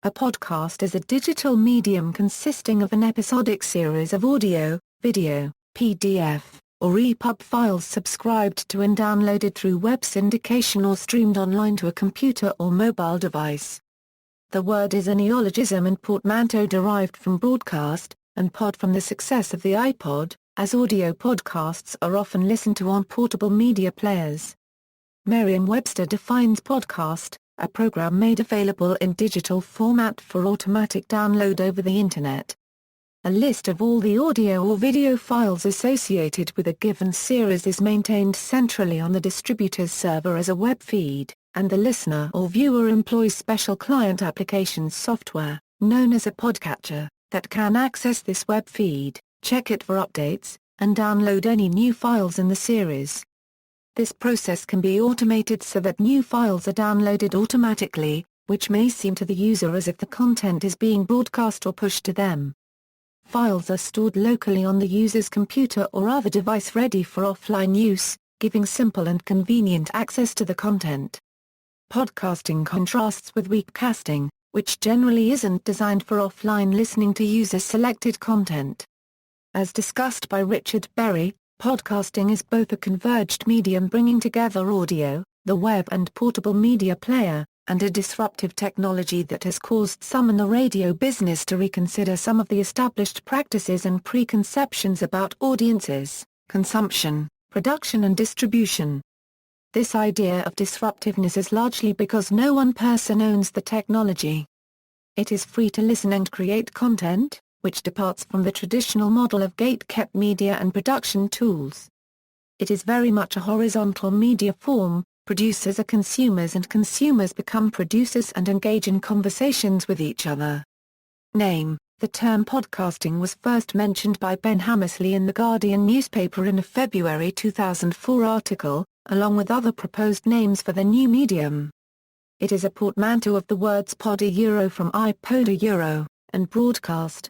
A podcast is a digital medium consisting of an episodic series of audio, video, PDF, or EPUB files subscribed to and downloaded through web syndication or streamed online to a computer or mobile device. The word is a neologism and portmanteau derived from broadcast, and pod from the success of the iPod, as audio podcasts are often listened to on portable media players. Merriam-Webster defines podcast, a program made available in digital format for automatic download over the Internet. A list of all the audio or video files associated with a given series is maintained centrally on the distributor's server as a web feed, and the listener or viewer employs special client applications software, known as a podcatcher, that can access this web feed, check it for updates, and download any new files in the series. This process can be automated so that new files are downloaded automatically, which may seem to the user as if the content is being broadcast or pushed to them. Files are stored locally on the user's computer or other device ready for offline use, giving simple and convenient access to the content. Podcasting contrasts with weakcasting, which generally isn't designed for offline listening to user-selected content. As discussed by Richard Berry, podcasting is both a converged medium bringing together audio, the web and portable media player, and a disruptive technology that has caused some in the radio business to reconsider some of the established practices and preconceptions about audiences, consumption, production and distribution. This idea of disruptiveness is largely because no one person owns the technology. It is free to listen and create content, which departs from the traditional model of gate-kept media and production tools. It is very much a horizontal media form. Producers are consumers and consumers become producers and engage in conversations with each other. Name: the term podcasting was first mentioned by Ben Hammersley in The Guardian newspaper in a February 2004 article, along with other proposed names for the new medium. It is a portmanteau of the words pod from iPod and broadcast.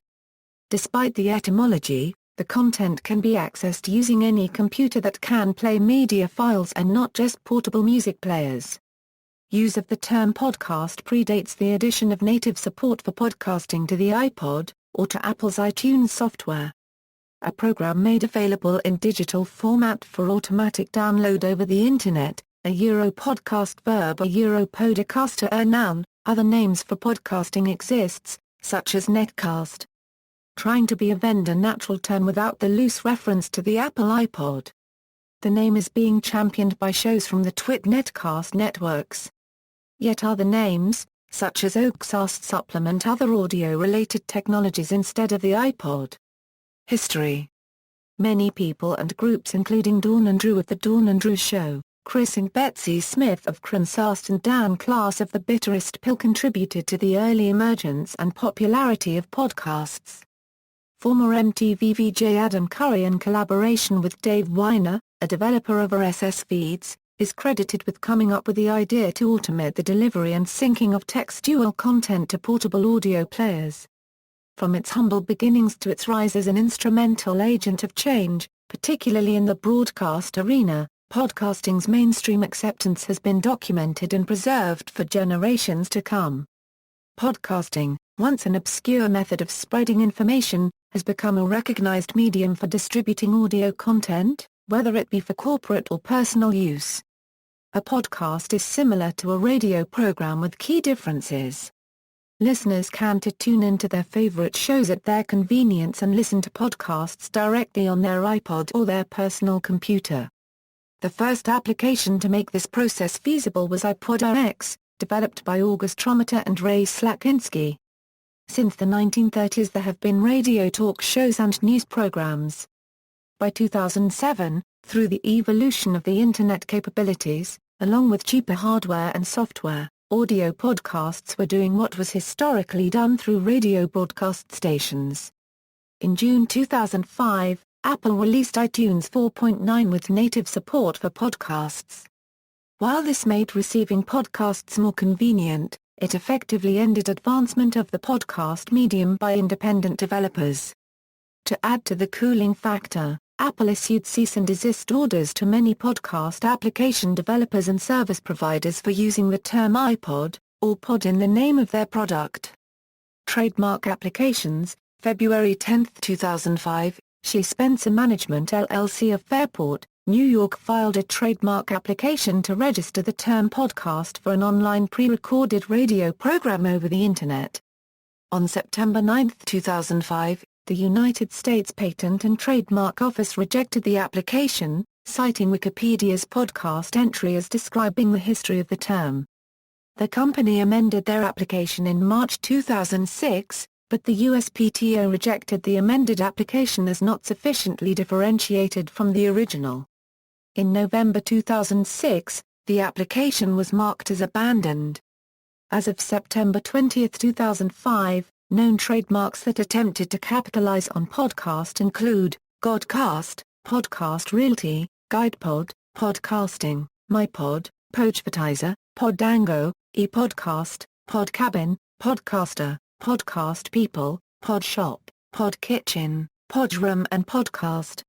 Despite the etymology, the content can be accessed using any computer that can play media files and not just portable music players. Use of the term podcast predates the addition of native support for podcasting to the iPod, or to Apple's iTunes software. A program made available in digital format for automatic download over the Internet, a podcast verb podcaster a noun. Other names for podcasting exists, such as netcast. Trying to be a vendor natural turn without the loose reference to the Apple iPod. The name is being championed by shows from the TWiT netcast networks. Yet other names, such as Oaksast supplement other audio-related technologies instead of the iPod. History. Many people and groups including Dawn and Drew of The Dawn and Drew Show, Chris and Betsy Smith of Crensast and Dan Klass of The Bitterest Pill contributed to the early emergence and popularity of podcasts. Former MTV VJ Adam Curry in collaboration with Dave Weiner, a developer of RSS feeds, is credited with coming up with the idea to automate the delivery and syncing of textual content to portable audio players. From its humble beginnings to its rise as an instrumental agent of change, particularly in the broadcast arena, podcasting's mainstream acceptance has been documented and preserved for generations to come. Podcasting, once an obscure method of spreading information, has become a recognized medium for distributing audio content, whether it be for corporate or personal use. A podcast is similar to a radio program with key differences. Listeners can tune into their favorite shows at their convenience and listen to podcasts directly on their iPod or their personal computer. The first application to make this process feasible was iPod-RX, developed by August Trometer and Ray Slakinski. Since the 1930s there have been radio talk shows and news programs. By 2007, through the evolution of the Internet capabilities, along with cheaper hardware and software, audio podcasts were doing what was historically done through radio broadcast stations. In June 2005, Apple released iTunes 4.9 with native support for podcasts. While this made receiving podcasts more convenient, it effectively ended advancement of the podcast medium by independent developers. To add to the cooling factor, Apple issued cease and desist orders to many podcast application developers and service providers for using the term iPod, or pod in the name of their product. trademark applications. February 10, 2005, She Spencer Management LLC of Fairport, New York filed a trademark application to register the term podcast for an online pre-recorded radio program over the Internet. On September 9, 2005, the United States Patent and Trademark Office rejected the application, citing Wikipedia's podcast entry as describing the history of the term. The company amended their application in March 2006, but the USPTO rejected the amended application as not sufficiently differentiated from the original. In November 2006, the application was marked as abandoned. As of September 20, 2005, known trademarks that attempted to capitalize on podcast include Godcast, Podcast Realty, GuidePod, Podcasting, MyPod, Podvertiser, Podango, ePodcast, Podcabin, Podcaster, Podcast People, Podshop, Podkitchen, Podroom and Podcast.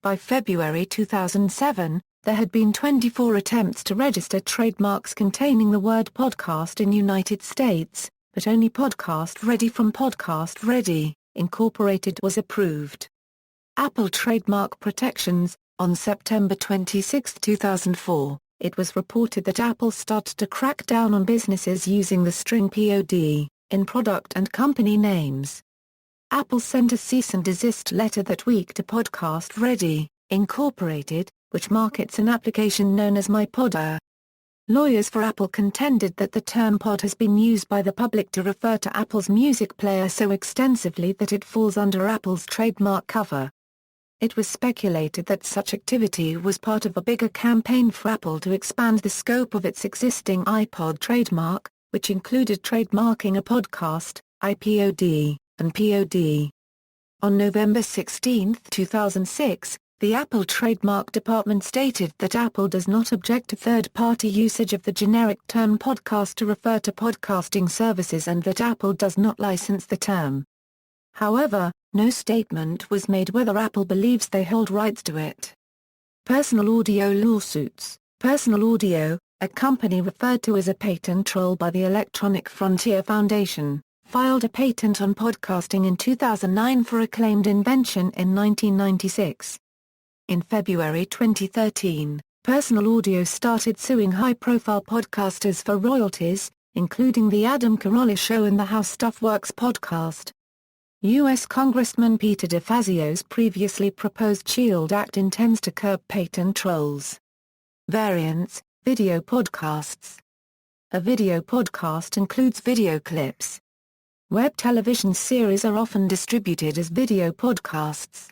By February 2007, there had been 24 attempts to register trademarks containing the word podcast in United States, but only Podcast Ready from Podcast Ready, Incorporated was approved. Apple trademark protections. On September 26, 2004, it was reported that Apple started to crack down on businesses using the string POD in product and company names. Apple sent a cease and desist letter that week to Podcast Ready, Incorporated, which markets an application known as MyPodder. Lawyers for Apple contended that the term pod has been used by the public to refer to Apple's music player so extensively that it falls under Apple's trademark cover. It was speculated that such activity was part of a bigger campaign for Apple to expand the scope of its existing iPod trademark, which included trademarking a podcast, iPod, and POD. On November 16, 2006, the Apple Trademark Department stated that Apple does not object to third-party usage of the generic term podcast to refer to podcasting services and that Apple does not license the term. However, no statement was made whether Apple believes they hold rights to it. Personal audio lawsuits. Personal Audio, a company referred to as a patent troll by the Electronic Frontier Foundation, filed a patent on podcasting in 2009 for a claimed invention in 1996. In February 2013, Personal Audio started suing high-profile podcasters for royalties, including The Adam Carolla Show and the How Stuff Works podcast. U.S. Congressman Peter DeFazio's previously proposed SHIELD Act intends to curb patent trolls. Variants, video podcasts. A video podcast includes video clips. Web television series are often distributed as video podcasts.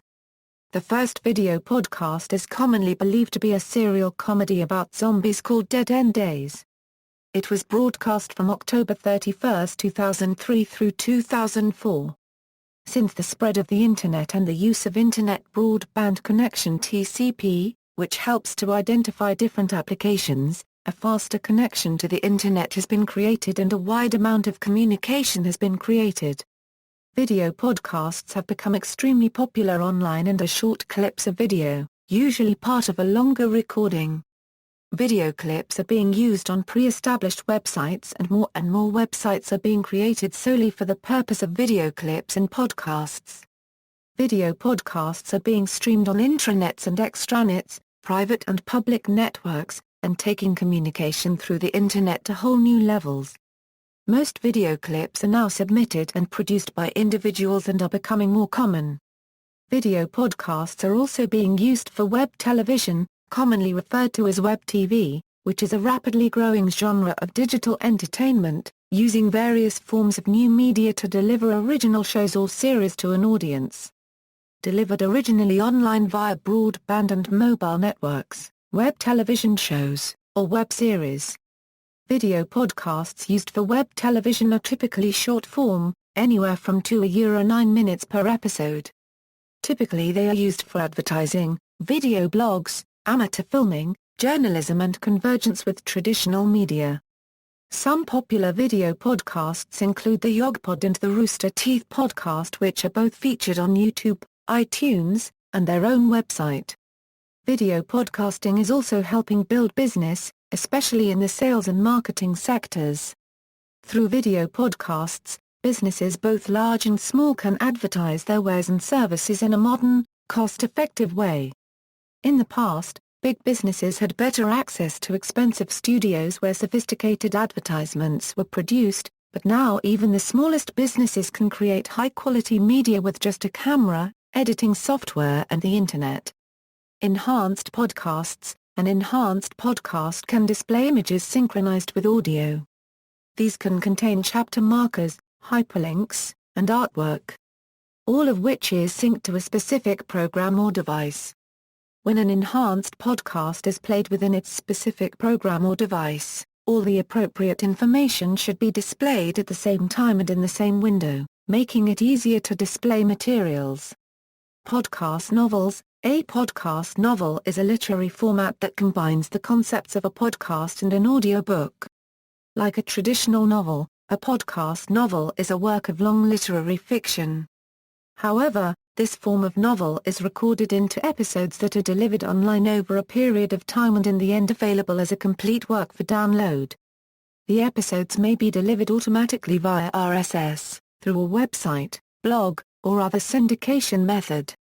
The first video podcast is commonly believed to be a serial comedy about zombies called Dead End Days. It was broadcast from October 31, 2003 through 2004. Since the spread of the Internet and the use of Internet Broadband Connection (TCP), which helps to identify different applications, a faster connection to the Internet has been created and a wide amount of communication has been created. Video podcasts have become extremely popular online and are short clips of video, usually part of a longer recording. Video clips are being used on pre-established websites and more websites are being created solely for the purpose of video clips and podcasts. Video podcasts are being streamed on intranets and extranets, private and public networks, and taking communication through the Internet to whole new levels. Most video clips are now submitted and produced by individuals and are becoming more common. Video podcasts are also being used for web television, commonly referred to as web TV, which is a rapidly growing genre of digital entertainment, using various forms of new media to deliver original shows or series to an audience. Delivered originally online via broadband and mobile networks, web television shows, or web series. Video podcasts used for web television are typically short form, anywhere from 2 to 9 minutes per episode. Typically they are used for advertising, video blogs, amateur filming, journalism and convergence with traditional media. Some popular video podcasts include the Yogpod and the Rooster Teeth podcast, which are both featured on YouTube, iTunes, and their own website. Video podcasting is also helping build business, especially in the sales and marketing sectors. Through video podcasts, Businesses both large and small can advertise their wares and services in a modern, cost-effective way. In the past, big businesses had better access to expensive studios where sophisticated advertisements were produced, but now even the smallest businesses can create high-quality media with just a camera, editing software and the Internet. Enhanced podcasts. An enhanced podcast can display images synchronized with audio. These can contain chapter markers, hyperlinks, and artwork, all of which is synced to a specific program or device. When an enhanced podcast is played within its specific program or device, all the appropriate information should be displayed at the same time and in the same window, making it easier to display materials. Podcast novels. A podcast novel is a literary format that combines the concepts of a podcast and an audiobook. Like a traditional novel, a podcast novel is a work of long literary fiction. However, this form of novel is recorded into episodes that are delivered online over a period of time and in the end available as a complete work for download. The episodes may be delivered automatically via RSS, through a website, blog, or other syndication method.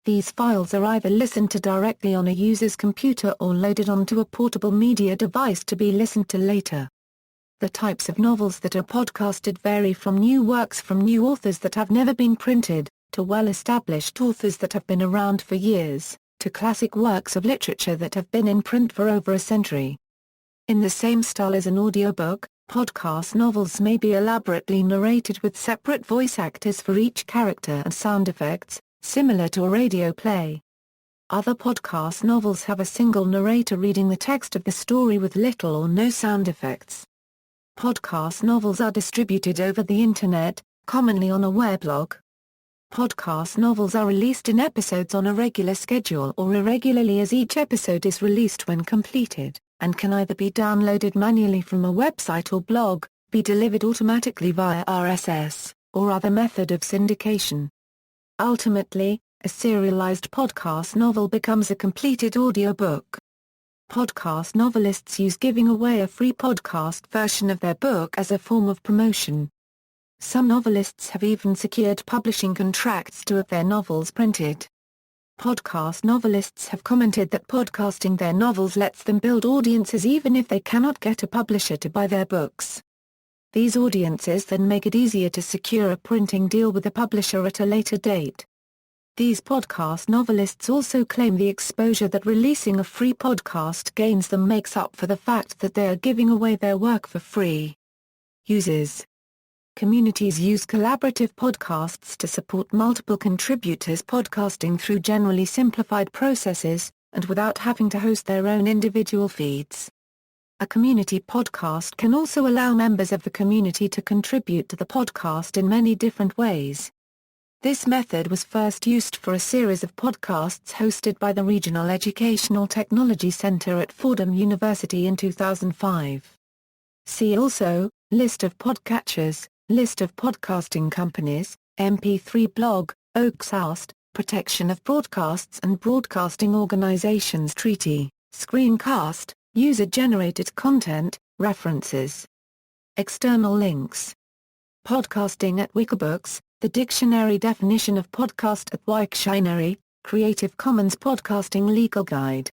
These files are either listened to directly on a user's computer or loaded onto a portable media device to be listened to later. The types of novels that are podcasted vary from new works from new authors that have never been printed, to well-established authors that have been around for years, to classic works of literature that have been in print for over a century. In the same style as an audiobook, podcast novels may be elaborately narrated with separate voice actors for each character and sound effects, similar to a radio play. Other podcast novels have a single narrator reading the text of the story with little or no sound effects. Podcast novels are distributed over the Internet, commonly on a weblog. Podcast novels are released in episodes on a regular schedule or irregularly as each episode is released when completed, and can either be downloaded manually from a website or blog, be delivered automatically via RSS, or other method of syndication. Ultimately, a serialized podcast novel becomes a completed audiobook. Podcast novelists use giving away a free podcast version of their book as a form of promotion. Some novelists have even secured publishing contracts to have their novels printed. Podcast novelists have commented that podcasting their novels lets them build audiences even if they cannot get a publisher to buy their books. These audiences then make it easier to secure a printing deal with a publisher at a later date. These podcast novelists also claim the exposure that releasing a free podcast gains them makes up for the fact that they are giving away their work for free. Uses. Communities use collaborative podcasts to support multiple contributors podcasting through generally simplified processes, and without having to host their own individual feeds. A community podcast can also allow members of the community to contribute to the podcast in many different ways. This method was first used for a series of podcasts hosted by the Regional Educational Technology Center at Fordham University in 2005. See also, List of podcatchers, List of podcasting companies, MP3 blog, Oaksast, Protection of Broadcasts and Broadcasting Organizations Treaty, Screencast, User-generated content, references. External links. Podcasting at Wikibooks, the dictionary definition of podcast at Wiktionary, Creative Commons Podcasting Legal Guide.